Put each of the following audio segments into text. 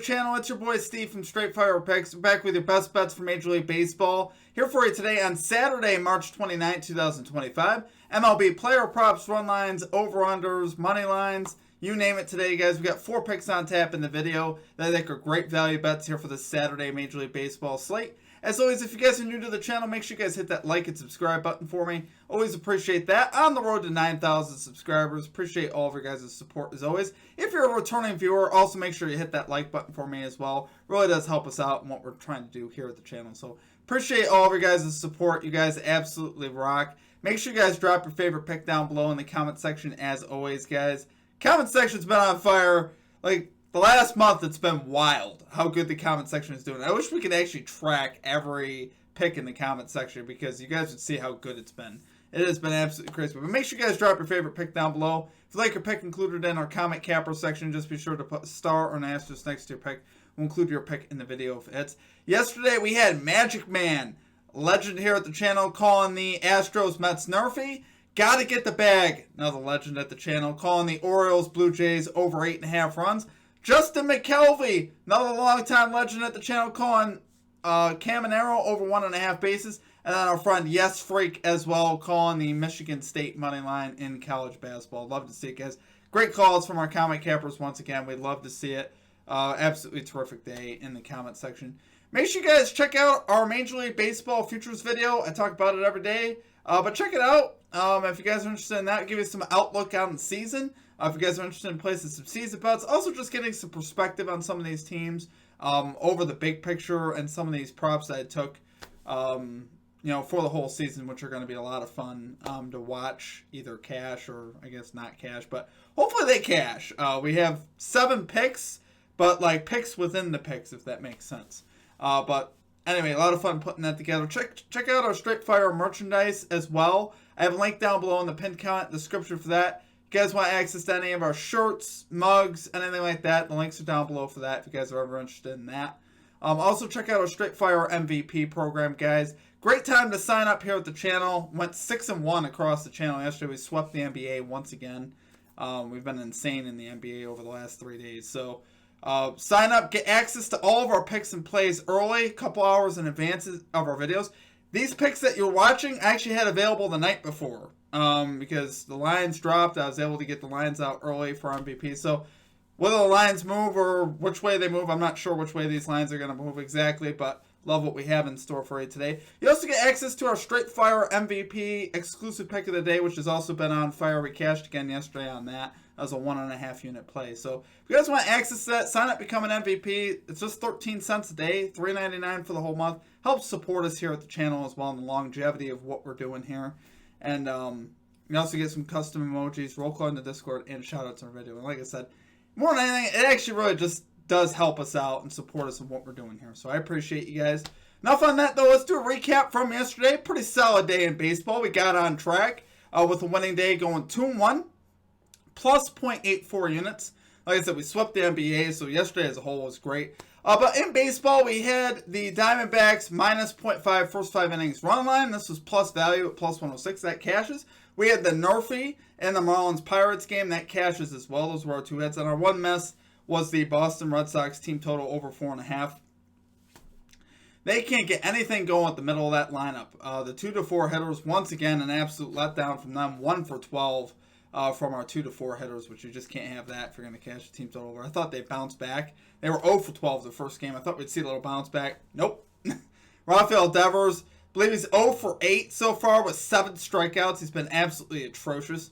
channel. It's your boy Steve from Straight Fire Picks. Back with your best bets for Major League Baseball. Here for you today on Saturday, March 29, 2025. MLB player props, run lines, over-unders, money lines, you name it today, guys. We got 4 picks on tap in the video that I think are great value bets here for this Saturday Major League Baseball slate. As always, if you guys are new to the channel, make sure you guys hit that like and subscribe button for me. Always appreciate that. On the road to 9,000 subscribers. Appreciate all of your guys' support as always. If you're a returning viewer, also make sure you hit that like button for me as well. Really does help us out in what we're trying to do here at the channel. So appreciate all of your guys' support. You guys absolutely rock. Make sure you guys drop your favorite pick down below in the comment section as always, guys. Comment section's been on fire. Like, the last month, it's been wild how good the comment section is doing. I wish we could actually track every pick in the comment section because you guys would see how good it's been. It has been absolutely crazy. But make sure you guys drop your favorite pick down below. If you like your pick included in our comment capper section, just be sure to put a star or an asterisk next to your pick. We'll include your pick in the video if it hits. Yesterday, we had Magic Man, legend here at the channel, calling the Astros Mets NRFI. Gotta get the bag. Another legend at the channel, calling the Orioles Blue Jays over 8.5 runs. Justin McKelvey, another longtime legend at the channel, calling Caminero over 1.5 bases. And then our friend Yes Freak as well, calling the Michigan State money line in college basketball. Love to see it, guys. Great calls from our comment cappers once again. We'd love to see it. Absolutely terrific day in the comment section. Make sure you guys check out our Major League Baseball futures video. I talk about it every day. But check it out. If you guys are interested in that, give you some outlook on the season. If you guys are interested in placing some season bets, also just getting some perspective on some of these teams over the big picture and some of these props that I took, for the whole season, which are going to be a lot of fun to watch, either cash or I guess not cash, but hopefully they cash. We have 7 picks, but like picks within the picks, if that makes sense. But anyway, a lot of fun putting that together. Check out our Straight Fire merchandise as well. I have a link down below in the pinned comment description for that. If you guys want access to any of our shirts, mugs, anything like that, the links are down below for that if you guys are ever interested in that. Also, check out our Straight Fire MVP program, guys. Great time to sign up here at the channel. Went 6-1 across the channel yesterday. We swept the NBA once again. We've been insane in the NBA over the last 3 days. So sign up, get access to all of our picks and plays early, a couple hours in advance of our videos. These picks that you're watching, I actually had available the night before because the lines dropped. I was able to get the lines out early for MVP. So whether the lines move or which way they move, I'm not sure which way these lines are going to move exactly, but love what we have in store for you today. You also get access to our Straight Fire MVP exclusive pick of the day, which has also been on fire. We cashed again yesterday on that. That was a 1.5 unit play. So if you guys want access to that, sign up, become an MVP. It's just 13 cents a day, $3.99 for the whole month. Helps support us here at the channel as well and the longevity of what we're doing here. And you also get some custom emojis, roll call in the Discord, and shout outs in our video. And like I said, more than anything, it actually really just does help us out and support us in what we're doing here. So I appreciate you guys. Enough on that, though. Let's do a recap from yesterday. Pretty solid day in baseball. We got on track with a winning day going 2-1. Plus 0.84 units. Like I said, we swept the NBA, so yesterday as a whole was great. But in baseball, we had the Diamondbacks minus 0.5 first 5 innings run line. This was plus value at plus 106. That cashes. We had the NRFI and the Marlins Pirates game. That cashes as well. Those were our 2 hits. And our 1 miss was the Boston Red Sox team total over 4.5. They can't get anything going at the middle of that lineup. The 2-4 hitters, once again, an absolute letdown from them. 1 for 12. From our 2-4 hitters, which you just can't have that if you're going to cash the team total over. I thought they'd bounce back. They were 0 for 12 the first game. I thought we'd see a little bounce back. Nope. Rafael Devers, I believe he's 0 for 8 so far with 7 strikeouts. He's been absolutely atrocious.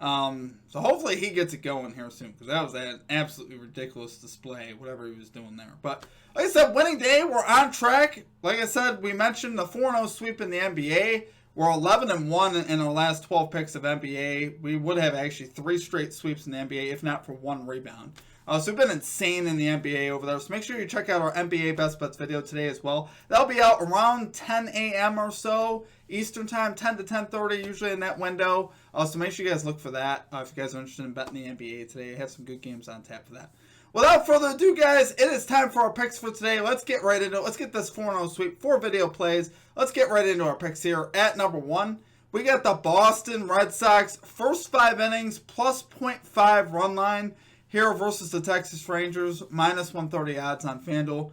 So hopefully he gets it going here soon because that was an absolutely ridiculous display, whatever he was doing there. But like I said, winning day, we're on track. Like I said, we mentioned the 4-0 sweep in the NBA. We're 11-1 in our last 12 picks of NBA. We would have actually 3 straight sweeps in the NBA, if not for 1 rebound. So we've been insane in the NBA over there. So make sure you check out our NBA Best Bets video today as well. That'll be out around 10 a.m. or so Eastern time, 10 to 10:30, usually in that window. So make sure you guys look for that if you guys are interested in betting the NBA today. I have some good games on tap for that. Without further ado, guys, it is time for our picks for today. Let's get right into it. Let's get this 4-0 sweep, 4 video plays. Let's get right into our picks here. At number 1, we got the Boston Red Sox first 5 innings plus 0.5 run line. here versus the Texas Rangers, minus 130 odds on FanDuel.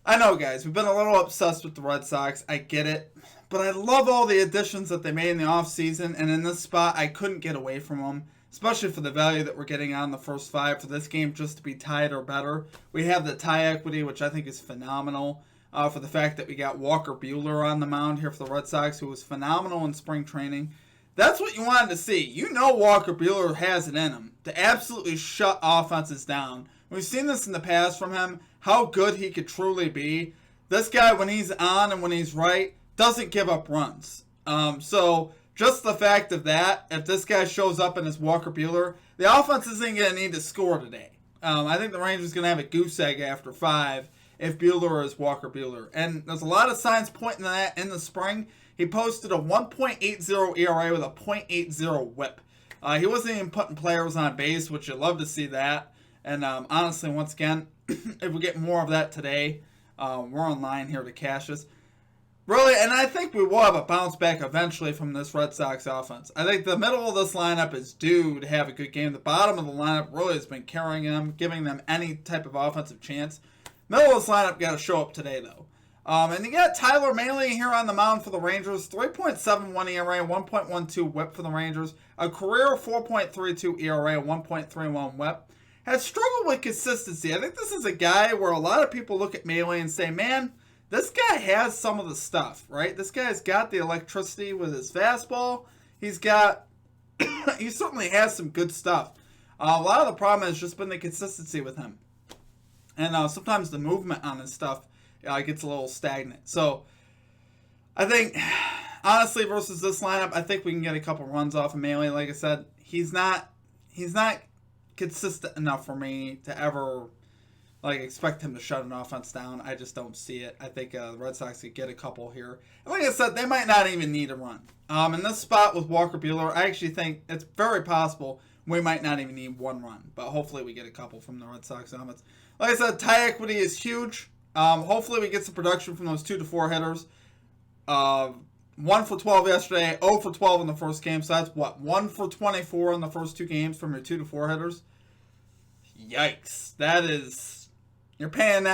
I know, guys, we've been a little obsessed with the Red Sox. I get it. But I love all the additions that they made in the offseason, and in this spot, I couldn't get away from them, especially for the value that we're getting on the first 5 for this game just to be tied or better. We have the tie equity, which I think is phenomenal, for the fact that we got Walker Buehler on the mound here for the Red Sox, who was phenomenal in spring training. That's what you wanted to see. You know Walker Buehler has it in him to absolutely shut offenses down. We've seen this in the past from him, how good he could truly be. This guy, when he's on and when he's right, doesn't give up runs. So just the fact of that, if this guy shows up and is Walker Buehler, the offense isn't going to need to score today. I think the Rangers are going to have a goose egg after 5 if Buehler is Walker Buehler. And there's a lot of signs pointing to that in the spring. He posted a 1.80 ERA with a .80 whip. He wasn't even putting players on base, which you'd love to see that. And honestly, once again, if we get more of that today, we're on line here to cash this. Really, and I think we will have a bounce back eventually from this Red Sox offense. I think the middle of this lineup is due to have a good game. The bottom of the lineup really has been carrying them, giving them any type of offensive chance. Middle of this lineup got to show up today, though. And you got Tyler Mahle here on the mound for the Rangers. 3.71 ERA, 1.12 whip for the Rangers. A career 4.32 ERA, 1.31 whip. Has struggled with consistency. I think this is a guy where a lot of people look at Mahle and say, man, this guy has some of the stuff, right? This guy's got the electricity with his fastball. He's got, he certainly has some good stuff. A lot of the problem has just been the consistency with him. And sometimes the movement on his stuff gets a little stagnant. So I think, honestly, versus this lineup, I think we can get a couple runs off of Mahle. Like I said, he's not consistent enough for me to ever expect him to shut an offense down. I just don't see it. I think the Red Sox could get a couple here. And like I said, they might not even need a run. In this spot with Walker Buehler, I actually think it's very possible we might not even need one run. But hopefully we get a couple from the Red Sox offense. Like I said, tie equity is huge. Hopefully we get some production from those 2 to 4 hitters. 1 for 12 yesterday, 0 for 12 in the first game. So that's what, 1 for 24 in the first 2 games from your 2 to 4 hitters. Yikes! That is. You're paying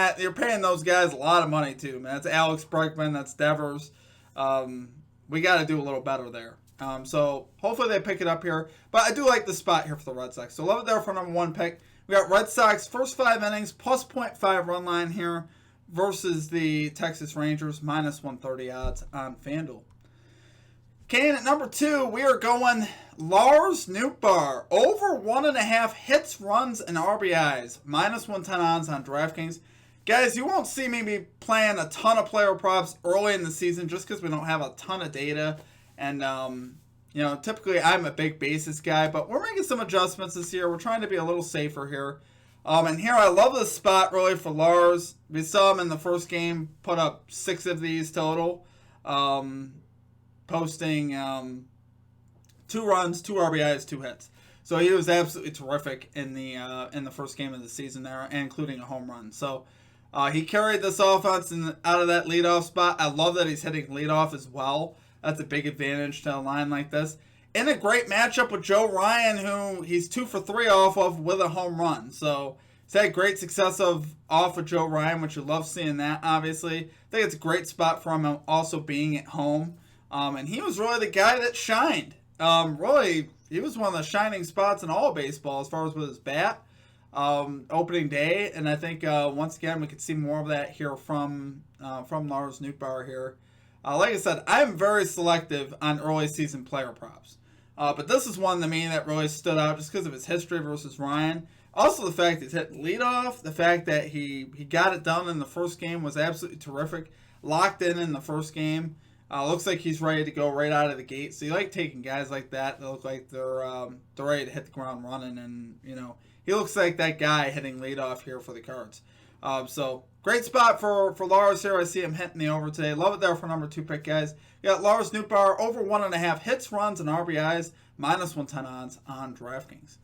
those guys a lot of money too, man. That's Alex Bregman, that's Devers. We got to do a little better there. So hopefully they pick it up here. But I do like the spot here for the Red Sox. So love it there for number 1 pick. We got Red Sox first 5 innings plus .5 run line here versus the Texas Rangers minus 130 odds on FanDuel. Okay, and at number 2, we are going Lars Nootbaar. Over 1.5 hits, runs, and RBIs. Minus 110 odds on DraftKings. Guys, you won't see me be playing a ton of player props early in the season just because we don't have a ton of data. And, typically I'm a big basis guy, but we're making some adjustments this year. We're trying to be a little safer here. And here I love this spot really for Lars. We saw him in the first game put up 6 of these total. Posting 2 runs, 2 RBIs, 2 hits. So he was absolutely terrific in the first game of the season there, including a home run. So he carried this offense out of that leadoff spot. I love that he's hitting leadoff as well. That's a big advantage to a line like this. In a great matchup with Joe Ryan, who he's 2 for 3 off of with a home run. So he's had great success off of Joe Ryan, which you love seeing that, obviously. I think it's a great spot for him also being at home. And he was really the guy that shined. Really, he was one of the shining spots in all of baseball as far as with his bat opening day. And I think, once again, we could see more of that here from Lars Nootbaar here. Like I said, I'm very selective on early season player props. But this is one to me that really stood out just because of his history versus Ryan. Also, the fact he's hit leadoff, the fact that he got it done in the first game was absolutely terrific. Locked in the first game. Looks like he's ready to go right out of the gate. So you like taking guys like that look like they're ready to hit the ground running. And, he looks like that guy hitting leadoff here for the Cards. So great spot for Lars here. I see him hitting the over today. Love it there for number 2 pick, guys. You got Lars Nootbaar over 1.5 hits, runs, and RBIs. Minus 110 odds on DraftKings.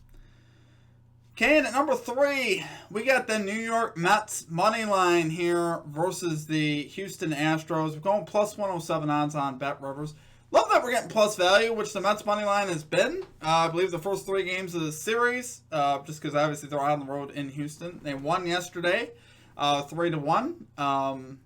Okay, and at number 3, we got the New York Mets money line here versus the Houston Astros. We're going plus 107 odds on BetRivers. Love that we're getting plus value, which the Mets money line has been. I believe the first 3 games of the series, just because obviously they're on the road in Houston. They won yesterday, 3-1.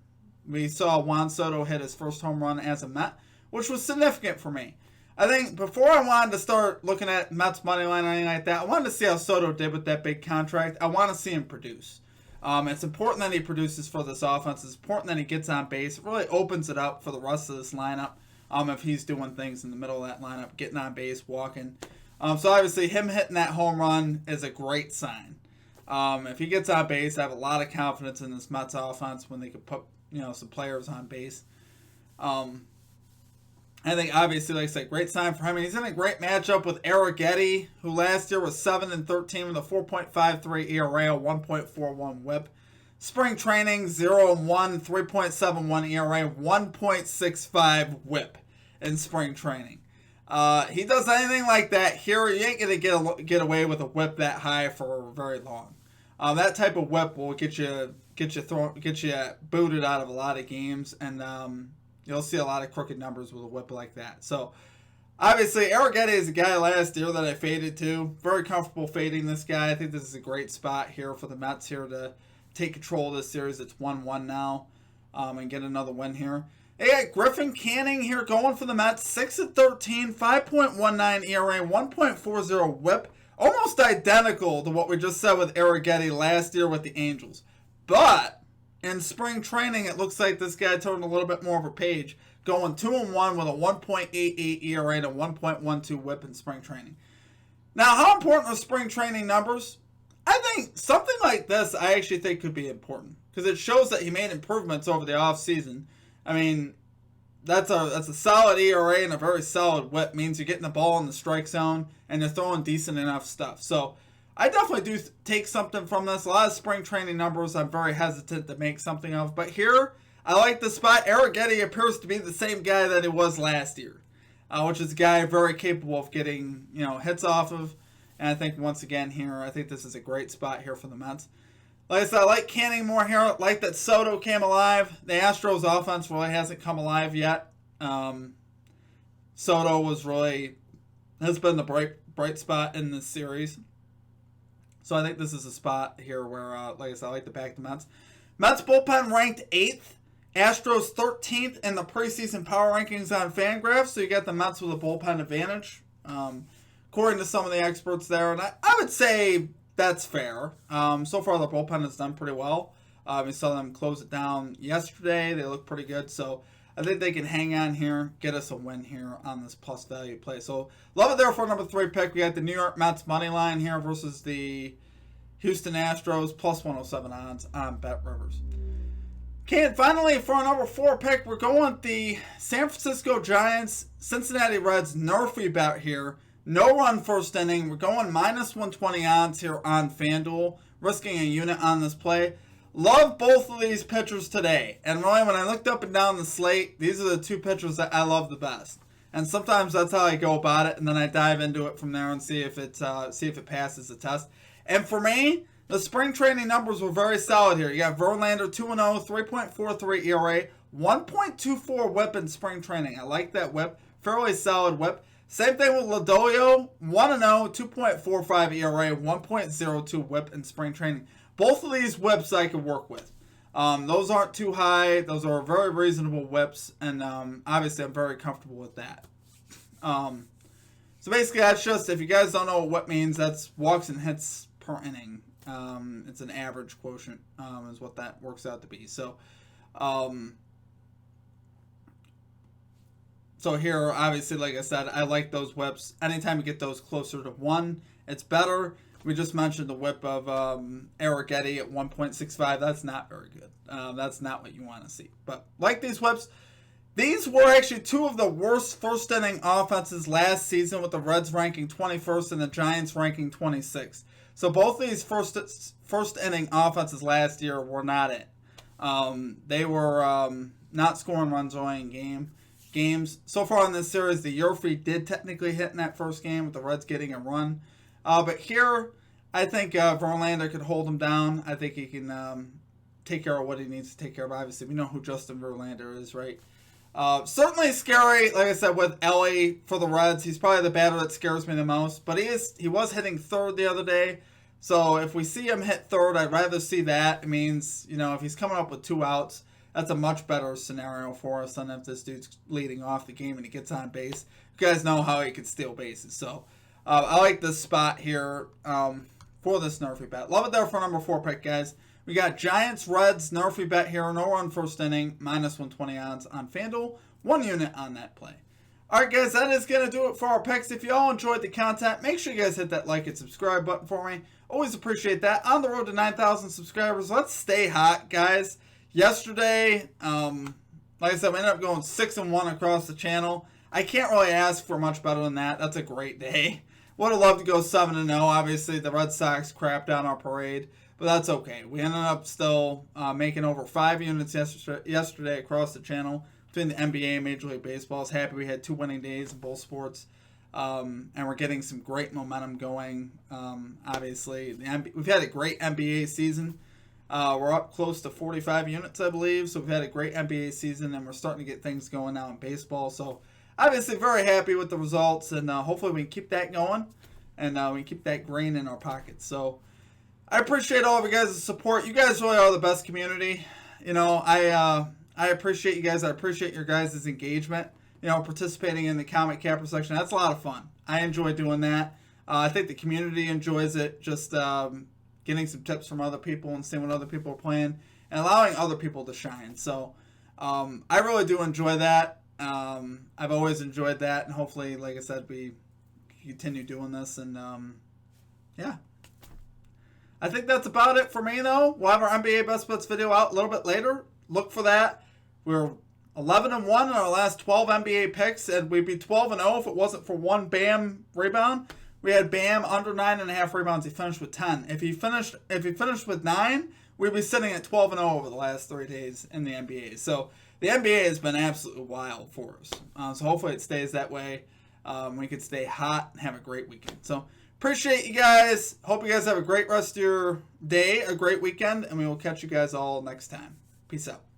We saw Juan Soto hit his first home run as a Met, which was significant for me. I think before I wanted to start looking at Mets money line or anything like that, I wanted to see how Soto did with that big contract. I want to see him produce. It's important that he produces for this offense. It's important that he gets on base. It really opens it up for the rest of this lineup. If he's doing things in the middle of that lineup, getting on base, walking. So obviously him hitting that home run is a great sign. If he gets on base, I have a lot of confidence in this Mets offense when they could put some players on base. I think obviously, like I said, great sign for him. And he's in a great matchup with Arrighetti, who last year was 7-13 with a 4.53 ERA, a 1.41 WHIP. Spring training 0-1, 3.71 ERA, 1.65 WHIP in spring training. He does anything like that here, you ain't gonna get away with a WHIP that high for very long. That type of WHIP will get you booted out of a lot of games, and you'll see a lot of crooked numbers with a WHIP like that. So obviously, Arrighetti is a guy last year that I faded to. Very comfortable fading this guy. I think this is a great spot here for the Mets here to take control of this series. It's 1-1 now, and get another win here. They got Griffin Canning here going for the Mets. 6-13, 5.19 ERA, 1.40 WHIP. Almost identical to what we just said with Arrighetti last year with the Angels. But in spring training, it looks like this guy turned a little bit more of a page, going 2-1 with a 1.88 ERA and a 1.12 WHIP in spring training. Now, how important are spring training numbers? I think something like this I actually think could be important because it shows that he made improvements over the offseason. I mean, that's a solid ERA and a very solid WHIP. Means you're getting the ball in the strike zone and you're throwing decent enough stuff. So I definitely do take something from this. A lot of spring training numbers I'm very hesitant to make something of. But here, I like the spot. Arrighetti appears to be the same guy that he was last year, which is a guy very capable of getting hits off of. And I think once again here, I think this is a great spot here for the Mets. Like I said, I like Canning more here. I like that Soto came alive. The Astros offense really hasn't come alive yet. Soto has been the bright spot in this series. So I think this is a spot here where, like I said, I like to back the Mets. Mets bullpen ranked 8th. Astros 13th in the preseason power rankings on Fangraphs. So you got the Mets with a bullpen advantage. According to some of the experts there. And I would say that's fair. So far, the bullpen has done pretty well. We saw them close it down yesterday. They look pretty good. So I think they can hang on here, get us a win here on this plus value play. So love it there for number 3 pick. We got the New York Mets money line here versus the Houston Astros, plus 107 odds on BetRivers. Okay, and finally for our number 4 pick, we're going with the San Francisco Giants, Cincinnati Reds NRFI bet here. No run first inning. We're going minus 120 odds here on FanDuel, risking a unit on this play. Love both of these pitchers today. And really, when I looked up and down the slate, these are the 2 pitchers that I love the best. And sometimes that's how I go about it, and then I dive into it from there and see if it passes the test. And for me, the spring training numbers were very solid here. You got Verlander 2-0, 3.43 ERA, 1.24 WHIP in spring training. I like that WHIP. Fairly solid WHIP. Same thing with Lodolio, 1-0, 2.45 ERA, 1.02 WHIP in spring training. Both of these WHIPs I could work with. Those aren't too high. Those are very reasonable WHIPs, and obviously I'm very comfortable with that. So basically, that's just, if you guys don't know what WHIP means, that's walks and hits per inning. It's an average quotient is what that works out to be. So here, obviously, like I said, I like those WHIPs. Anytime you get those closer to 1, it's better. We just mentioned the WHIP of Arrighetti at 1.65. That's not very good. That's not what you want to see. But like these WHIPs, these were actually 2 of the worst first-inning offenses last season, with the Reds ranking 21st and the Giants ranking 26th. So both these first-inning offenses last year were not it. They were not scoring runs early in games. So far in this series, the NRFI did technically hit in that first game with the Reds getting a run. But here, I think Verlander could hold him down. I think he can take care of what he needs to take care of. Obviously, we know who Justin Verlander is, right? Certainly scary, like I said, with Ellie for the Reds. He's probably the batter that scares me the most. But he was hitting third the other day. So if we see him hit third, I'd rather see that. It means, if he's coming up with 2 outs, that's a much better scenario for us than if this dude's leading off the game and he gets on base. You guys know how he can steal bases. So I like this spot here for this NRFI bet. Love it there for number 4 pick, guys. We got Giants, Reds, NRFI bet here. No run first inning, minus 120 odds on FanDuel. 1 unit on that play. All right, guys, that is going to do it for our picks. If you all enjoyed the content, make sure you guys hit that like and subscribe button for me. Always appreciate that. On the road to 9,000 subscribers. Let's stay hot, guys. Yesterday, like I said, we ended up going 6-1 across the channel. I can't really ask for much better than that. That's a great day. Would have loved to go 7-0. Obviously, the Red Sox crapped on our parade, but that's okay. We ended up still making over 5 units yesterday across the channel between the NBA and Major League Baseball. I was happy we had 2 winning days in both sports. And we're getting some great momentum going. Obviously, we've had a great NBA season. We're up close to 45 units, I believe. So we've had a great NBA season, and we're starting to get things going now in baseball. So obviously, very happy with the results, and hopefully we can keep that going, and we can keep that grain in our pockets. So I appreciate all of you guys' support. You guys really are the best community. I appreciate you guys. I appreciate your guys' engagement. Participating in the comment capper section. That's a lot of fun. I enjoy doing that. I think the community enjoys it. Just getting some tips from other people and seeing what other people are playing and allowing other people to shine. So I really do enjoy that. I've always enjoyed that, and hopefully, like I said, we continue doing this. And yeah, I think that's about it for me, though. We'll have our NBA Best Bets video out a little bit later. Look for that. We're 11-1 in our last 12 NBA picks, and we'd be 12-0 if it wasn't for one Bam rebound. We had Bam under 9.5 rebounds. He finished with 10. If he finished with 9, we'd be sitting at 12-0 over the last 3 days in the NBA. So the NBA has been absolutely wild for us. So hopefully it stays that way. We could stay hot and have a great weekend. So appreciate you guys. Hope you guys have a great rest of your day, a great weekend, and we will catch you guys all next time. Peace out.